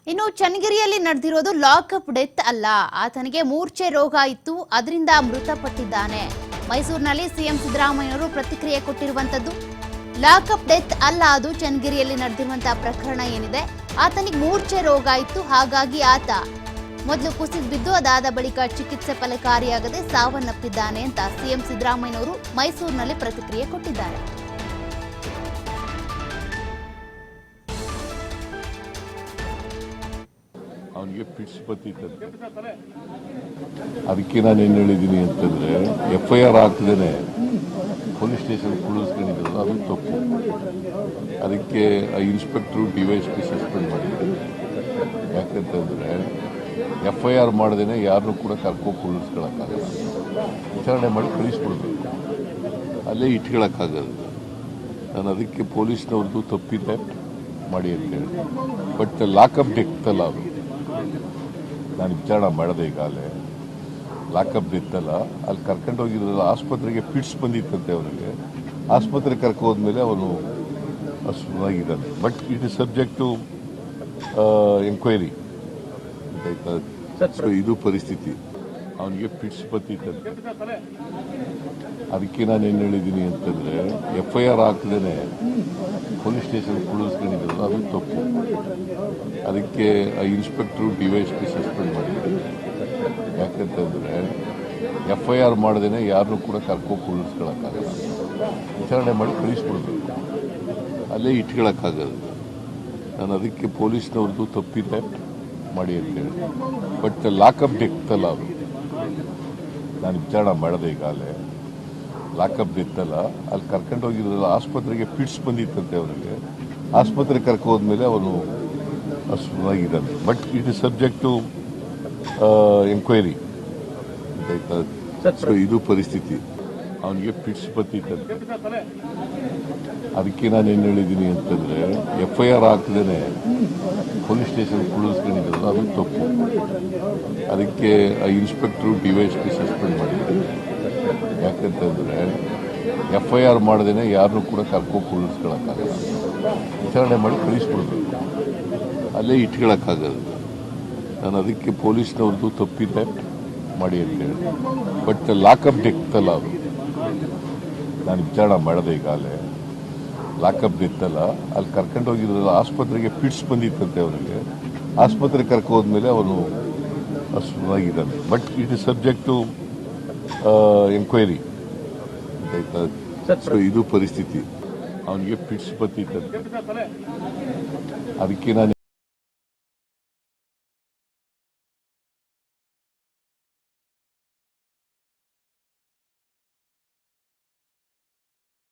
ಇನ್ನು ಚನ್ನಗಿರಿಯಲ್ಲಿ ನಡೆದಿರೋದು lockup death ಅಲ್ಲ, ಆತನಿಗೆ ಮೂರ್ಛೆ ರೋಗ ಇತ್ತು, ಅದರಿಂದ ಮೃತಪಟ್ಟಿದ್ದಾನೆ. ಮೈಸೂರಿನಲ್ಲಿ ಸಿಎಂ ಸಿದ್ದರಾಮಯ್ಯನವರು ಪ್ರತಿಕ್ರಿಯೆ ಕೊಟ್ಟಿರುವಂತದ್ದು. ಲಾಕಪ್ ಡೆತ್ ಅಲ್ಲ, ಅದು ಚನ್ನಗಿರಿಯಲ್ಲಿ ನಡೆದಿರುವಂತಹ ಪ್ರಕರಣ ಏನಿದೆ, ಆತನಿಗೆ ಮೂರ್ಛೆ ರೋಗ ಇತ್ತು, ಹಾಗಾಗಿ ಆತ ಮೊದಲು ಕುಸಿದು ಬಿದ್ದು ಅದಾದ ಬಳಿಕ ಚಿಕಿತ್ಸೆ ಫಲಕಾರಿಯಾಗದೆ ಸಾವನ್ನಪ್ಪಿದ್ದಾನೆ ಅಂತ ಸಿಎಂ ಸಿದ್ದರಾಮಯ್ಯನವರು ಮೈಸೂರಿನಲ್ಲಿ ಪ್ರತಿಕ್ರಿಯೆ ಕೊಟ್ಟಿದ್ದಾರೆ. ಅವನಿಗೆ ಪಿಟ್ಸ್ ಬತ್ತಿತ್ತಂತೆ. ಅದಕ್ಕೆ ನಾನು ಏನು ಹೇಳಿದ್ದೀನಿ ಅಂತಂದ್ರೆ, FIR ಹಾಕದೇನೆ ಪೊಲೀಸ್ ಸ್ಟೇಷನ್ ಕುಳಿಸ್ಕೊಂಡಿದ್ರು, ಅದು ತಪ್ಪು. ಅದಕ್ಕೆ ಇನ್ಸ್ಪೆಕ್ಟ್ರು DYSP ಸಸ್ಪೆಂಡ್ ಮಾಡಿದ್ರು. ಯಾಕಂತಂದ್ರೆ FIR ಮಾಡದೇನೆ ಯಾರನ್ನೂ ಕೂಡ ಕರ್ಕೊಂಡು ಕುಳಿಸ್ಕೊಳ್ಳೋಕ್ಕಾಗಲ್ಲ. ವಿಚಾರಣೆ ಮಾಡಿ ಕಳಿಸ್ಬಿಡ್ಬೇಕು, ಅಲ್ಲೇ ಇಟ್ಕೊಳ್ಳೋಕ್ಕಾಗಲ್ಲ. ನಾನು ಅದಕ್ಕೆ ಪೊಲೀಸ್ನವ್ರದ್ದು ತಪ್ಪಿದೆ ಮಾಡಿ ಅಂತೇಳಿ. ಬಟ್ ಲಾಕಪ್ ಡೆತ್ ಅಲ್ಲ, ಅದು ನಾನು ವಿಚಾರಣೆ ಮಾಡಿದೆ ಈಗಾಗಲೇ. ಲಾಕಪ್ ಡೆತ್ ಅಲ್ಲ, ಅಲ್ಲಿ ಕರ್ಕೊಂಡು ಹೋಗಿದ್ರಲ್ಲ ಆಸ್ಪತ್ರೆಗೆ ಪಿಟ್ಸ್ ಬಂದಿತ್ತಂತೆ. ಅವನಿಗೆ ಆಸ್ಪತ್ರೆಗೆ ಕರ್ಕೋದ್ಮೇಲೆ ಅವನು ಸುಧಾಗಿದ್ದಾನೆ. But it is subject to enquiry. ಇದು ಪರಿಸ್ಥಿತಿ. ಅವನಿಗೆ ಪಿಟ್ಸ್ ಬತ್ತಿತ್ತಂತೆ. ಅದಕ್ಕೆ ನಾನು ಏನು ಹೇಳಿದ್ದೀನಿ ಅಂತಂದ್ರೆ, FIR ಹಾಕದೇನೆ ಪೊಲೀಸ್ ಸ್ಟೇಷನ್ ಕುಳಿಸ್ಕೊಂಡಿದ್ರು, ಅದು ತಪ್ಪು. ಅದಕ್ಕೆ ಇನ್ಸ್ಪೆಕ್ಟ್ರು DYSP ಸಸ್ಪೆಂಡ್ ಮಾಡಿದ್ರು. ಯಾಕಂತಂದ್ರೆ FIR ಮಾಡದೇನೆ ಯಾರನ್ನೂ ಕೂಡ ಕರ್ಕೊಂಡು ಕುಳಿಸ್ಕೊಳ್ಳೋಕ್ಕಾಗಲ್ಲ. ವಿಚಾರಣೆ ಮಾಡಿ ಕಳಿಸ್ಬಿಡ್ಬೇಕು, ಅಲ್ಲೇ ಇಟ್ಕೊಳ್ಳೋಕ್ಕಾಗಲ್ಲ. ನಾನು ಅದಕ್ಕೆ ಪೊಲೀಸ್ನವ್ರದ್ದು ತಪ್ಪಿದೆ ಮಾಡಿ ಅಂತೇಳಿ. ಬಟ್ ಲಾಕಪ್ ಡೆತ್ ಅಲ್ಲ, ಅದು ನಾನು ವಿಚಾರಣೆ ಮಾಡಿದೆ ಈಗಾಗಲೇ. ಲಾಕಪ್ ಡೆತ್ ಅಲ್ಲ, ಅಲ್ಲಿ ಕರ್ಕೊಂಡು ಹೋಗಿದ್ರಲ್ಲ ಆಸ್ಪತ್ರೆಗೆ ಪಿಟ್ಸ್ ಬಂದಿತ್ತಂತೆ. ಅವನಿಗೆ ಆಸ್ಪತ್ರೆಗೆ ಕರ್ಕೋದ್ಮೇಲೆ ಅವನು ಸುಧಾಗಿದ್ದಾನೆ. But it is subject to enquiry. ಇದು ಪರಿಸ್ಥಿತಿ. ಅವನಿಗೆ ಪಿಟ್ಸ್ ಬತ್ತಿತ್ತಂತೆ. ಅದಕ್ಕೆ ನಾನು ಏನು ಹೇಳಿದ್ದೀನಿ ಅಂತಂದ್ರೆ, FIR ಹಾಕದೇನೆ ಪೊಲೀಸ್ ಸ್ಟೇಷನ್ ಕುಳಿಸ್ಕೊಂಡಿದ್ರು, ಅದು ತಪ್ಪು. ಅದಕ್ಕೆ ಇನ್ಸ್ಪೆಕ್ಟ್ರು DYSP ಸಸ್ಪೆಂಡ್ ಮಾಡಿದ್ರು. ಯಾಕಂತಂದ್ರೆ FIR ಮಾಡದೇನೆ ಯಾರನ್ನೂ ಕೂಡ ಕರ್ಕೊಂಡು ಕುಳಿಸ್ಕೊಳ್ಳೋಕ್ಕಾಗಲ್ಲ. ವಿಚಾರಣೆ ಮಾಡಿ ಕಳಿಸ್ಬಿಡ್ಬೇಕು, ಅಲ್ಲೇ ಇಟ್ಕೊಳ್ಳೋಕ್ಕಾಗಲ್ಲ. ನಾನು ಅದಕ್ಕೆ ಪೊಲೀಸ್ನವ್ರದ್ದು ತಪ್ಪಿದೆ ಮಾಡಿ ಅಂತೇಳಿ. ಬಟ್ ಲಾಕಪ್ ಡೆತ್ ಅಲ್ಲ, ಅದು ನಾನು ವಿಚಾರಣೆ ಮಾಡಿದೆ ಈಗಾಗಲೇ. ಲಾಕಪ್ ಡೆತ್ ಅಲ್ಲ, ಅಲ್ಲಿ ಕರ್ಕೊಂಡು ಹೋಗಿದ್ರಲ್ಲ ಆಸ್ಪತ್ರೆಗೆ ಪಿಟ್ಸ್ ಬಂದಿತ್ತಂತೆ. ಅವನಿಗೆ ಆಸ್ಪತ್ರೆಗೆ ಕರ್ಕೋದ್ಮೇಲೆ ಅವನು ಸುಧಾಗಿದ್ದಾನೆ. But it is subject to enquiry. ಇದು ಪರಿಸ್ಥಿತಿ. ಅವನಿಗೆ ಪಿಟ್ಸ್ ಬತ್ತಿತ್ತಂತೆ. ಅದಕ್ಕೆ ನಾನು